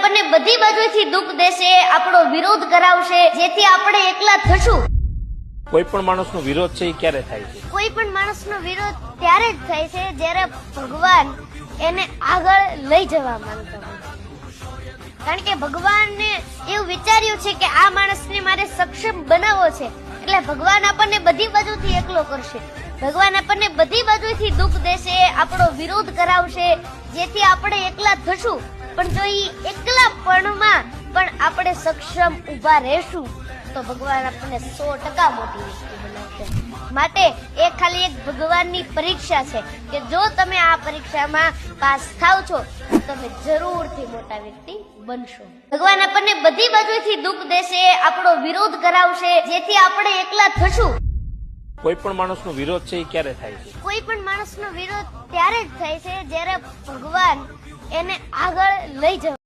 આપણને બધી બાજુથી દુઃખ દેશે, આપણો વિરોધ કરાવશે, જેથી આપણે એકલા થશું. કોઈ પણ માણસનો વિરોધ છે એ ક્યારે થાય છે? કોઈ પણ માણસનો વિરોધ ત્યારે જ થાય છે જ્યારે ભગવાન એને આગળ લઈ જવા માંગતા હોય. કારણ કે ભગવાનને એવું વિચાર્યું છે કે આ માણસને મારે સક્ષમ બનાવવો છે, એટલે ભગવાન આપણને બધી બાજુથી એકલો કરશે. ભગવાન આપણને બધી બાજુથી દુઃખ દેશે, આપણો વિરોધ કરાવશે, જેથી આપણે એકલા થશું. પણ જો એ એકલાપણમાં પણ આપણે સક્ષમ ઊભા રહેશું તો ભગવાન આપણને 100% મોટી વ્યક્તિ બનાવશે. માટે એ ખાલી એક ભગવાનની પરીક્ષા છે કે જો તમે આ પરીક્ષામાં પાસ થાવ છો તો તમે જરૂરથી મોટા વ્યક્તિ બનશો. ભગવાન આપણને બધી બાજુથી દુઃખ દેશે, આપણો વિરોધ કરાવશે, જેથી આપણે એકલા થશું. કોઈ પણ માણસનો વિરોધ છે એ ક્યારે થાય છે? કોઈ પણ માણસનો વિરોધ ત્યારે જ થાય છે જ્યારે ભગવાન એને આગળ લઈ જવા